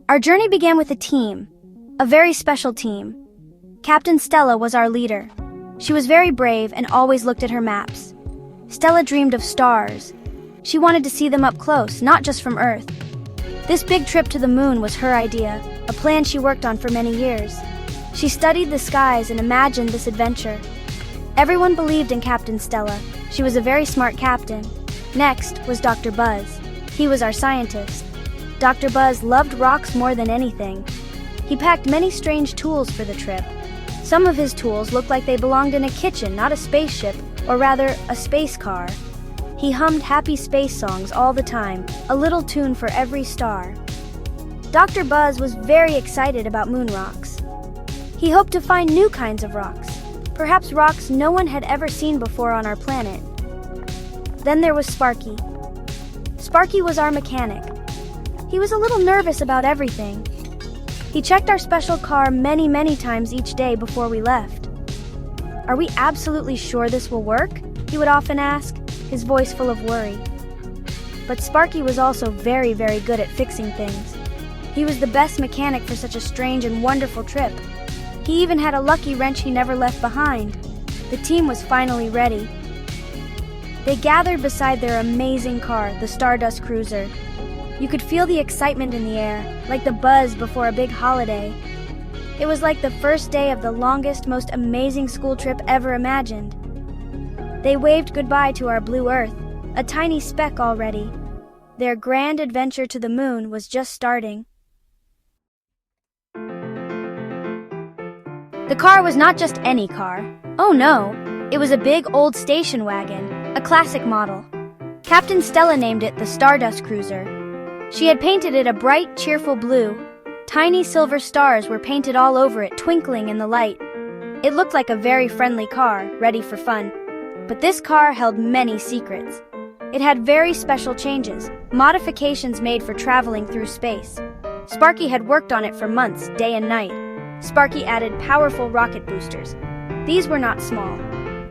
Our journey began with a team, a very special team. Captain Stella was our leader. She was very brave and always looked at her maps. Stella dreamed of stars. She wanted to see them up close, not just from Earth. This big trip to the moon was her idea, a plan she worked on for many years. She studied the skies and imagined this adventure. Everyone believed in Captain Stella. She was a very smart captain. Next was Dr. Buzz. He was our scientist. Dr. Buzz loved rocks more than anything. He packed many strange tools for the trip. Some of his tools looked like they belonged in a kitchen, not a spaceship, or rather, a space car. He hummed happy space songs all the time, a little tune for every star. Dr. Buzz was very excited about moon rocks. He hoped to find new kinds of rocks, perhaps rocks no one had ever seen before on our planet. Then there was Sparky. Sparky was our mechanic. He was a little nervous about everything. He checked our special car many times each day before we left. "Are we absolutely sure this will work?" he would often ask, his voice full of worry. But Sparky was also very good at fixing things. He was the best mechanic for such a strange and wonderful trip. He even had a lucky wrench he never left behind. The team was finally ready. They gathered beside their amazing car, the Stardust Cruiser. You could feel the excitement in the air, like the buzz before a big holiday. It was like the first day of the longest, most amazing school trip ever imagined. They waved goodbye to our blue Earth, a tiny speck already. Their grand adventure to the moon was just starting. The car was not just any car. Oh no, it was a big old station wagon, a classic model. Captain Stella named it the Stardust Cruiser. She had painted it a bright, cheerful blue. Tiny silver stars were painted all over it, twinkling in the light. It looked like a very friendly car, ready for fun. But this car held many secrets. It had very special changes, modifications made for traveling through space. Sparky had worked on it for months, day and night. Sparky added powerful rocket boosters. These were not small.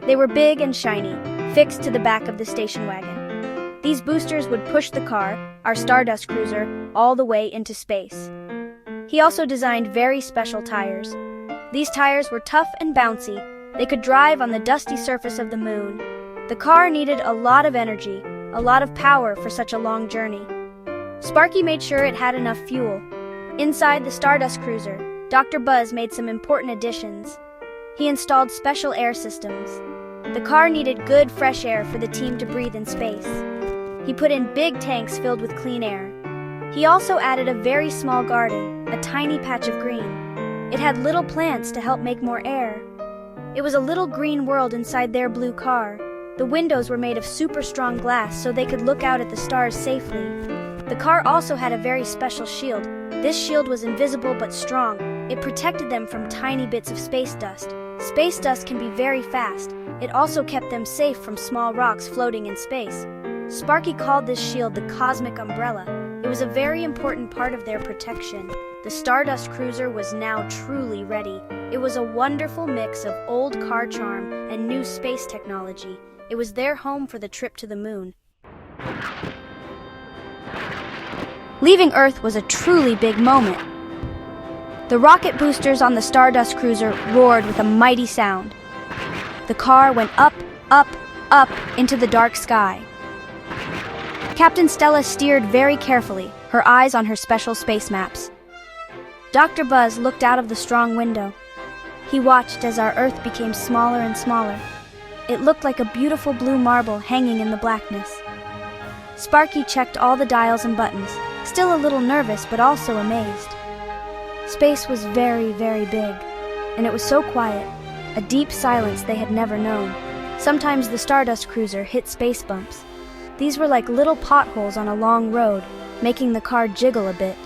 They were big and shiny, fixed to the back of the station wagon. These boosters would push the car, our Stardust Cruiser, all the way into space. He also designed very special tires. These tires were tough and bouncy. They could drive on the dusty surface of the moon. The car needed a lot of energy, a lot of power for such a long journey. Sparky made sure it had enough fuel. Inside the Stardust Cruiser, Dr. Buzz made some important additions. He installed special air systems. The car needed good fresh air for the team to breathe in space. He put in big tanks filled with clean air. He also added a very small garden, a tiny patch of green. It had little plants to help make more air. It was a little green world inside their blue car. The windows were made of super strong glass so they could look out at the stars safely. The car also had a very special shield. This shield was invisible but strong. It protected them from tiny bits of space dust. Space dust can be very fast. It also kept them safe from small rocks floating in space. Sparky called this shield the Cosmic Umbrella. It was a very important part of their protection. The Stardust Cruiser was now truly ready. It was a wonderful mix of old car charm and new space technology. It was their home for the trip to the moon. Leaving Earth was a truly big moment. The rocket boosters on the Stardust Cruiser roared with a mighty sound. The car went up into the dark sky. Captain Stella steered very carefully, her eyes on her special space maps. Dr. Buzz looked out of the strong window. He watched as our Earth became smaller and smaller. It looked like a beautiful blue marble hanging in the blackness. Sparky checked all the dials and buttons, still a little nervous but also amazed. Space was very big, and it was so quiet, a deep silence they had never known. Sometimes the Stardust Cruiser hit space bumps. These were like little potholes on a long road, making the car jiggle a bit.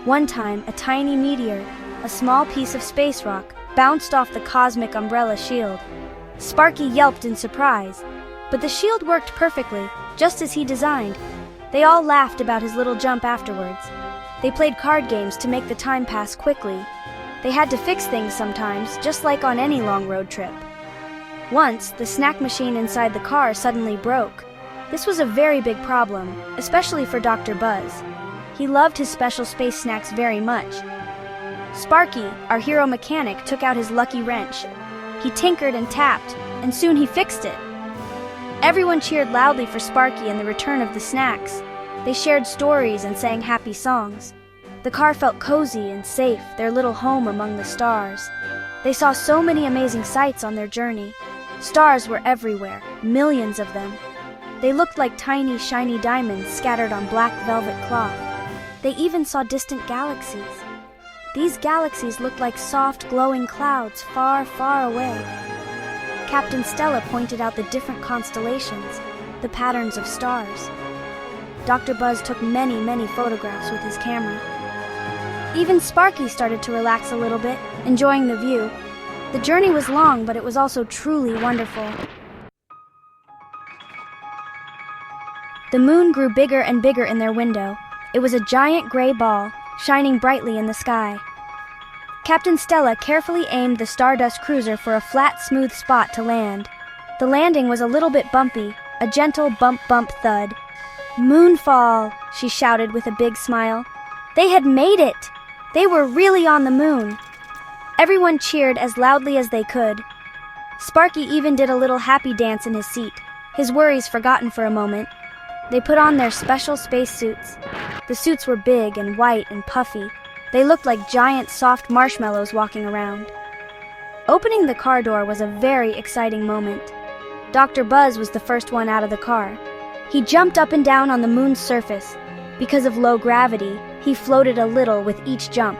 One time, a tiny meteor, a small piece of space rock, bounced off the Cosmic Umbrella shield. Sparky yelped in surprise, but the shield worked perfectly, just as he designed. They all laughed about his little jump afterwards. They played card games to make the time pass quickly. They had to fix things sometimes, just like on any long road trip. Once, the snack machine inside the car suddenly broke. This was a very big problem, especially for Dr. Buzz. He loved his special space snacks very much. Sparky, our hero mechanic, took out his lucky wrench. He tinkered and tapped, and soon he fixed it. Everyone cheered loudly for Sparky and the return of the snacks. They shared stories and sang happy songs. The car felt cozy and safe, their little home among the stars. They saw so many amazing sights on their journey. Stars were everywhere, millions of them. They looked like tiny, shiny diamonds scattered on black velvet cloth. They even saw distant galaxies. These galaxies looked like soft, glowing clouds far, far away. Captain Stella pointed out the different constellations, the patterns of stars. Dr. Buzz took many, many photographs with his camera. Even Sparky started to relax a little bit, enjoying the view. The journey was long, but it was also truly wonderful. The moon grew bigger and bigger in their window. It was a giant gray ball, shining brightly in the sky. Captain Stella carefully aimed the Stardust Cruiser for a flat, smooth spot to land. The landing was a little bit bumpy, a gentle bump, bump, thud. "Moonfall," she shouted with a big smile. They had made it! They were really on the moon. Everyone cheered as loudly as they could. Sparky even did a little happy dance in his seat, his worries forgotten for a moment. They put on their special space suits. The suits were big and white and puffy. They looked like giant soft marshmallows walking around. Opening the car door was a very exciting moment. Dr. Buzz was the first one out of the car. He jumped up and down on the moon's surface. Because of low gravity, he floated a little with each jump.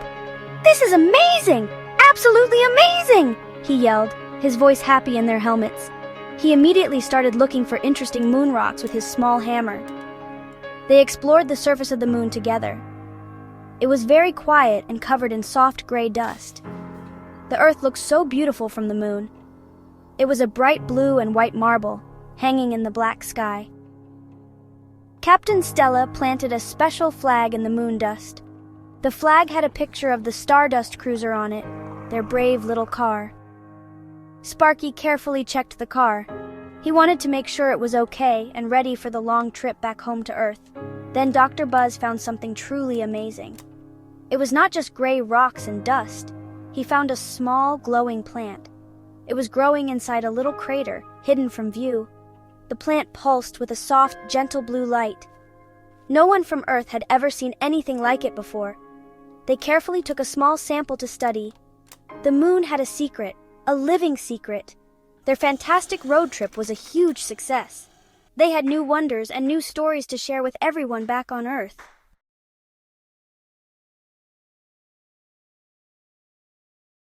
"This is amazing! Absolutely amazing!" he yelled, his voice happy in their helmets. He immediately started looking for interesting moon rocks with his small hammer. They explored the surface of the moon together. It was very quiet and covered in soft gray dust. The Earth looked so beautiful from the moon. It was a bright blue and white marble, hanging in the black sky. Captain Stella planted a special flag in the moon dust. The flag had a picture of the Stardust Cruiser on it, their brave little car. Sparky carefully checked the car. He wanted to make sure it was okay and ready for the long trip back home to Earth. Then Dr. Buzz found something truly amazing. It was not just gray rocks and dust. He found a small, glowing plant. It was growing inside a little crater, hidden from view. The plant pulsed with a soft, gentle blue light. No one from Earth had ever seen anything like it before. They carefully took a small sample to study. The moon had a secret, a living secret. Their fantastic road trip was a huge success. They had new wonders and new stories to share with everyone back on Earth.